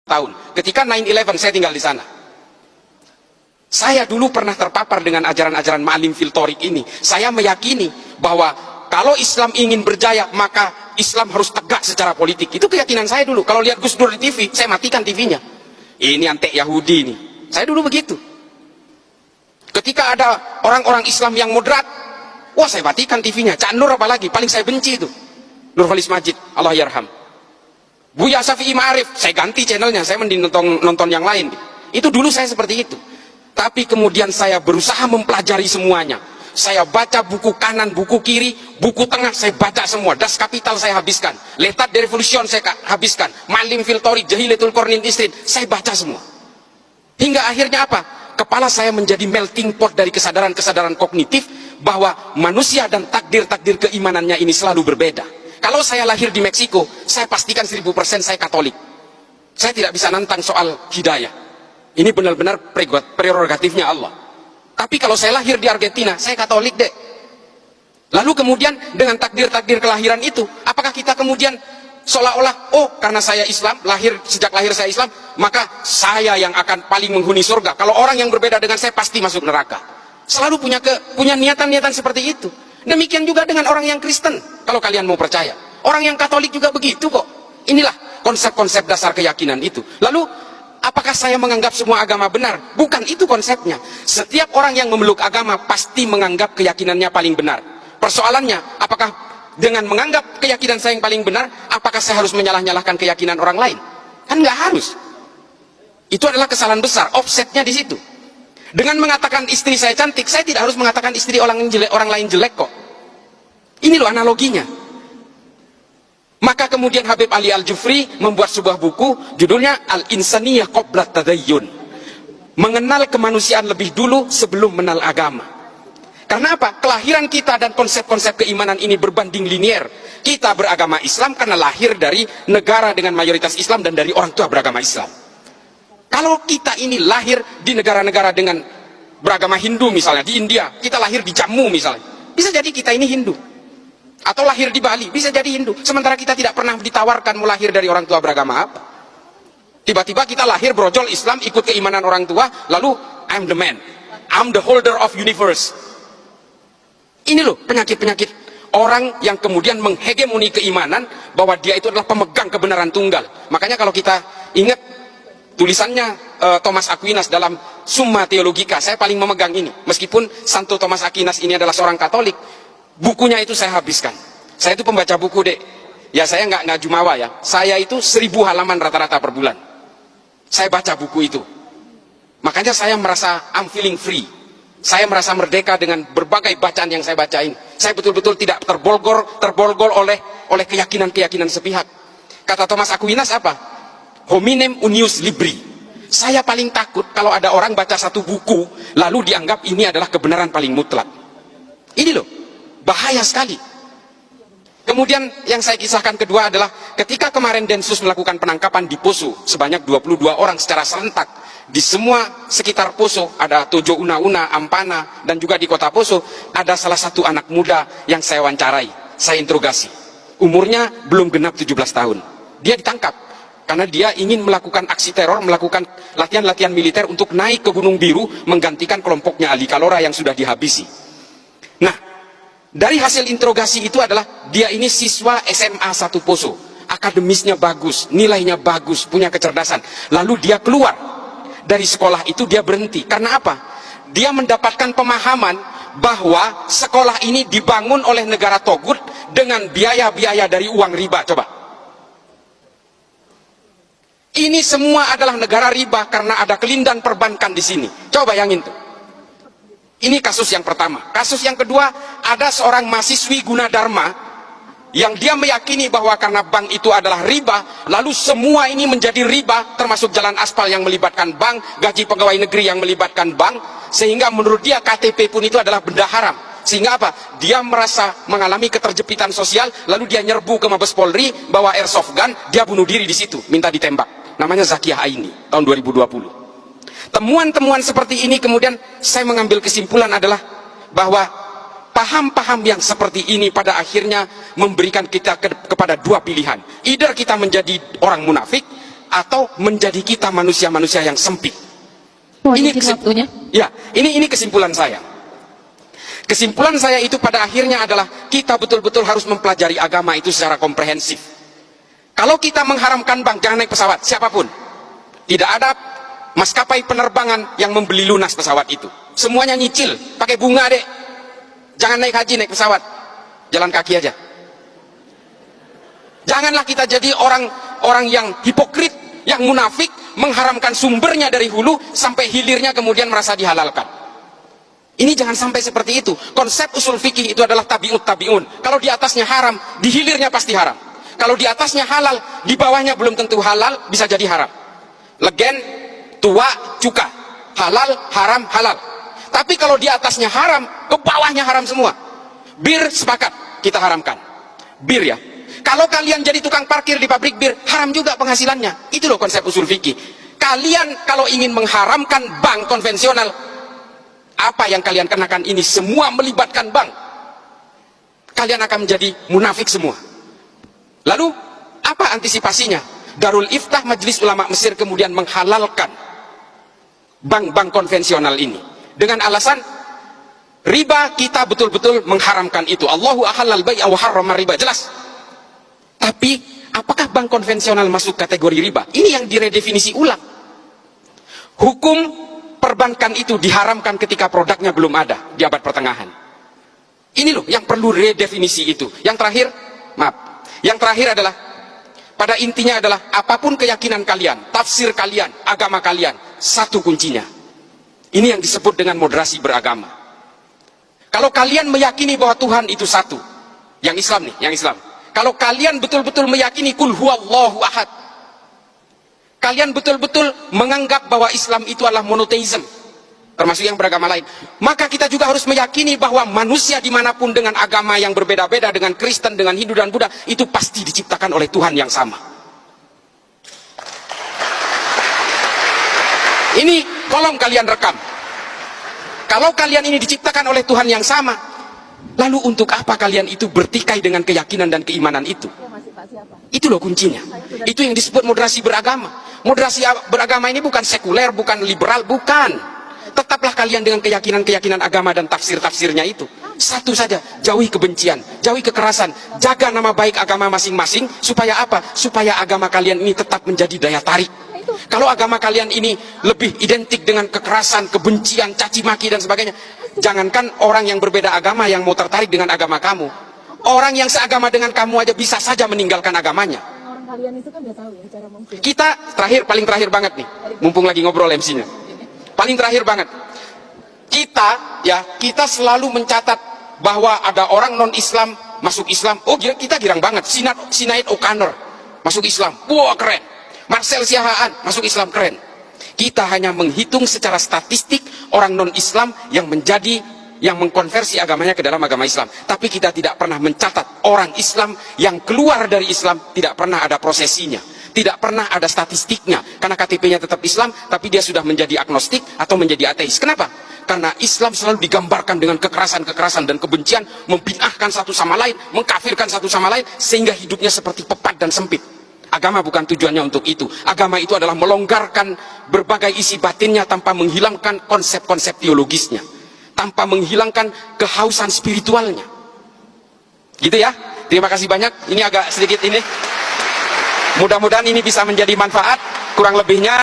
tahun. Ketika 9/11 saya tinggal di sana. Saya dulu pernah terpapar dengan ajaran-ajaran Ma'alim fil Thoriq ini. Saya meyakini bahwa kalau Islam ingin berjaya, maka Islam harus tegak secara politik. Itu keyakinan saya dulu. Kalau lihat Gus Dur di TV, saya matikan TV-nya. Ini antek Yahudi ini. Saya dulu begitu. Ketika ada orang-orang Islam yang moderat, wah saya matikan TV-nya. Cak Nur apalagi, paling saya benci itu. Nurholis Majid, Allah yarham. Buya Syafi'i Ma'arif, saya ganti channelnya, saya mending nonton yang lain. Itu dulu saya seperti itu. Tapi kemudian saya berusaha mempelajari semuanya. Saya baca buku kanan, buku kiri, buku tengah, saya baca semua. Das Kapital saya habiskan. L'état de Révolution saya habiskan. Ma'alim fil Thoriq, Jahilatul Qarnin Isrin, saya baca semua. Hingga akhirnya apa? Kepala saya menjadi melting pot dari kesadaran-kesadaran kognitif bahwa manusia dan takdir-takdir keimanannya ini selalu berbeda. Kalau saya lahir di Meksiko, saya pastikan 1000% saya Katolik. Saya tidak bisa nantang soal hidayah. Ini benar-benar prerogatifnya Allah. Tapi kalau saya lahir di Argentina, saya Katolik deh. Lalu kemudian dengan takdir-takdir kelahiran itu, apakah kita kemudian seolah-olah, oh karena saya Islam, sejak lahir saya Islam, maka saya yang akan paling menghuni surga. Kalau orang yang berbeda dengan saya pasti masuk neraka. Selalu punya niatan-niatan seperti itu. Demikian juga dengan orang yang Kristen, kalau kalian mau percaya. Orang yang Katolik juga begitu kok. Inilah konsep-konsep dasar keyakinan itu. Lalu apakah saya menganggap semua agama benar? Bukan itu konsepnya. Setiap orang yang memeluk agama pasti menganggap keyakinannya paling benar. Persoalannya, apakah dengan menganggap keyakinan saya yang paling benar, apakah saya harus menyalah-nyalahkan keyakinan orang lain? Kan nggak harus. Itu adalah kesalahan besar, offsetnya di situ. Dengan mengatakan istri saya cantik, saya tidak harus mengatakan istri orang lain jelek kok. Ini loh analoginya. Maka kemudian Habib Ali Al-Jufri membuat sebuah buku, judulnya Al-Insaniyah Qabla Tadayyun. Mengenal kemanusiaan lebih dulu sebelum mengenal agama. Karena apa? Kelahiran kita dan konsep-konsep keimanan ini berbanding linier. Kita beragama Islam karena lahir dari negara dengan mayoritas Islam dan dari orang tua beragama Islam. Kalau kita ini lahir di negara-negara dengan beragama Hindu misalnya, di India, kita lahir di Jammu misalnya, bisa jadi kita ini Hindu. Atau lahir di Bali, bisa jadi Hindu. Sementara kita tidak pernah ditawarkan mau lahir dari orang tua beragama apa. Tiba-tiba kita lahir brojol Islam, ikut keimanan orang tua, lalu I'm the man, I'm the holder of universe. Ini loh penyakit-penyakit orang yang kemudian menghegemoni keimanan bahwa dia itu adalah pemegang kebenaran tunggal. Makanya kalau kita ingat tulisannya Thomas Aquinas dalam Summa Theologica, saya paling memegang ini. Meskipun Santo Thomas Aquinas ini adalah seorang Katolik, bukunya itu saya habiskan. Saya itu pembaca buku dek. Ya saya nggak jumawa ya. Saya itu 1000 halaman rata-rata per bulan. Saya baca buku itu. Makanya saya merasa I'm feeling free. Saya merasa merdeka dengan berbagai bacaan yang saya bacain. Saya betul-betul tidak terbolgol oleh keyakinan-keyakinan sepihak. Kata Thomas Aquinas apa? Hominem unius libri. Saya paling takut kalau ada orang baca satu buku lalu dianggap ini adalah kebenaran paling mutlak. Ini loh, bahaya sekali. Kemudian yang saya kisahkan kedua adalah ketika kemarin Densus melakukan penangkapan di Poso sebanyak 22 orang secara serentak di semua sekitar Poso, ada Tojo Una-Una, Ampana, dan juga di kota Poso ada salah satu anak muda yang saya wawancarai, saya interogasi. Umurnya belum genap 17 tahun. Dia ditangkap karena dia ingin melakukan aksi teror, melakukan latihan-latihan militer untuk naik ke Gunung Biru menggantikan kelompoknya Ali Kalora yang sudah dihabisi. Nah, dari hasil interogasi itu adalah dia ini siswa SMA 1 Poso, akademisnya bagus, nilainya bagus, punya kecerdasan. Lalu dia keluar dari sekolah itu, dia berhenti. Karena apa? Dia mendapatkan pemahaman bahwa sekolah ini dibangun oleh negara togut dengan biaya-biaya dari uang riba. Coba. Ini semua adalah negara riba karena ada kelindan perbankan di sini. Coba bayangin tuh. Ini kasus yang pertama. Kasus yang kedua, ada seorang mahasiswi Gunadarma yang dia meyakini bahwa karena bank itu adalah riba, lalu semua ini menjadi riba, termasuk jalan aspal yang melibatkan bank, gaji pegawai negeri yang melibatkan bank, sehingga menurut dia KTP pun itu adalah benda haram. Sehingga apa? Dia merasa mengalami keterjepitan sosial, lalu dia nyerbu ke Mabes Polri, bawa airsoft gun, dia bunuh diri di situ, minta ditembak. Namanya Zakiyah Aini, tahun 2020. Temuan-temuan seperti ini kemudian saya mengambil kesimpulan adalah bahwa paham-paham yang seperti ini pada akhirnya memberikan kita kepada dua pilihan. Either kita menjadi orang munafik atau menjadi kita manusia-manusia yang sempit. Ini waktunya. Ya, ini kesimpulan saya. Kesimpulan saya itu pada akhirnya adalah kita betul-betul harus mempelajari agama itu secara komprehensif. Kalau kita mengharamkan bank, jangan naik pesawat, siapapun. Tidak ada maskapai penerbangan yang membeli lunas pesawat itu. Semuanya nyicil, pakai bunga deh. Jangan naik haji, naik pesawat. Jalan kaki aja. Janganlah kita jadi orang yang hipokrit, yang munafik, mengharamkan sumbernya dari hulu sampai hilirnya kemudian merasa dihalalkan. Ini jangan sampai seperti itu. Konsep usul fikih itu adalah tabiut tabiun. Kalau di atasnya haram, di hilirnya pasti haram. Kalau di atasnya halal, di bawahnya belum tentu halal, bisa jadi haram. Legen, tua, cuka. Halal, haram, halal. Tapi kalau di atasnya haram, ke bawahnya haram semua. Bir sepakat, kita haramkan. Bir ya. Kalau kalian jadi tukang parkir di pabrik bir, haram juga penghasilannya. Itu loh konsep usul fikih. Kalian kalau ingin mengharamkan bank konvensional, apa yang kalian kenakan ini semua melibatkan bank. Kalian akan menjadi munafik semua. Lalu, apa antisipasinya? Darul Iftah Majelis Ulama Mesir kemudian menghalalkan bank-bank konvensional ini. Dengan alasan, riba kita betul-betul mengharamkan itu. Allahu ahallal bai'a wa harrama riba. Jelas. Tapi apakah bank konvensional masuk kategori riba? Ini yang diredefinisi ulang. Hukum perbankan itu diharamkan ketika produknya belum ada di abad pertengahan. Ini loh yang perlu redefinisi itu. Yang terakhir, maaf. Yang terakhir adalah, pada intinya adalah apapun keyakinan kalian, tafsir kalian, agama kalian, satu kuncinya. Ini yang disebut dengan moderasi beragama. Kalau kalian meyakini bahwa Tuhan itu satu, yang Islam nih, yang Islam. Kalau kalian betul-betul meyakini kul huwallahu ahad, kalian betul-betul menganggap bahwa Islam itu adalah monoteism, termasuk yang beragama lain, maka kita juga harus meyakini bahwa manusia dimanapun dengan agama yang berbeda-beda, dengan Kristen, dengan Hindu dan Buddha, itu pasti diciptakan oleh Tuhan yang sama. Ini tolong kalian rekam. Kalau kalian ini diciptakan oleh Tuhan yang sama, lalu untuk apa kalian itu bertikai dengan keyakinan dan keimanan itu? Itu loh kuncinya. Itu yang disebut moderasi beragama. Moderasi beragama ini bukan sekuler, bukan liberal, bukan. Tetaplah kalian dengan keyakinan-keyakinan agama dan tafsir-tafsirnya itu. Satu saja, jauhi kebencian, jauhi kekerasan, jaga nama baik agama masing-masing. Supaya apa? Supaya agama kalian ini tetap menjadi daya tarik. Kalau agama kalian ini lebih identik dengan kekerasan, kebencian, caci maki dan sebagainya, jangankan orang yang berbeda agama yang mau tertarik dengan agama kamu, orang yang seagama dengan kamu aja bisa saja meninggalkan agamanya. Orang kalian itu kan udah tahu ya cara mungkin. Kita paling terakhir banget nih, mumpung lagi ngobrol MC-nya. Paling terakhir banget. Kita selalu mencatat bahwa ada orang non-Islam masuk Islam. Oh, kita girang banget. Sinead O'Connor masuk Islam. Wah, keren. Marcel Siahaan masuk Islam, keren. Kita hanya menghitung secara statistik orang non-Islam yang mengkonversi agamanya ke dalam agama Islam. Tapi kita tidak pernah mencatat orang Islam yang keluar dari Islam, tidak pernah ada prosesinya, tidak pernah ada statistiknya. Karena KTP-nya tetap Islam, tapi dia sudah menjadi agnostik atau menjadi ateis. Kenapa? Karena Islam selalu digambarkan dengan kekerasan-kekerasan dan kebencian, membid'ahkan satu sama lain, mengkafirkan satu sama lain, sehingga hidupnya seperti pepat dan sempit. Agama bukan tujuannya untuk itu. Agama itu adalah melonggarkan berbagai isi batinnya tanpa menghilangkan konsep-konsep teologisnya, tanpa menghilangkan kehausan spiritualnya. Gitu ya. Terima kasih banyak. Ini agak sedikit ini. Mudah-mudahan ini bisa menjadi manfaat. Kurang lebihnya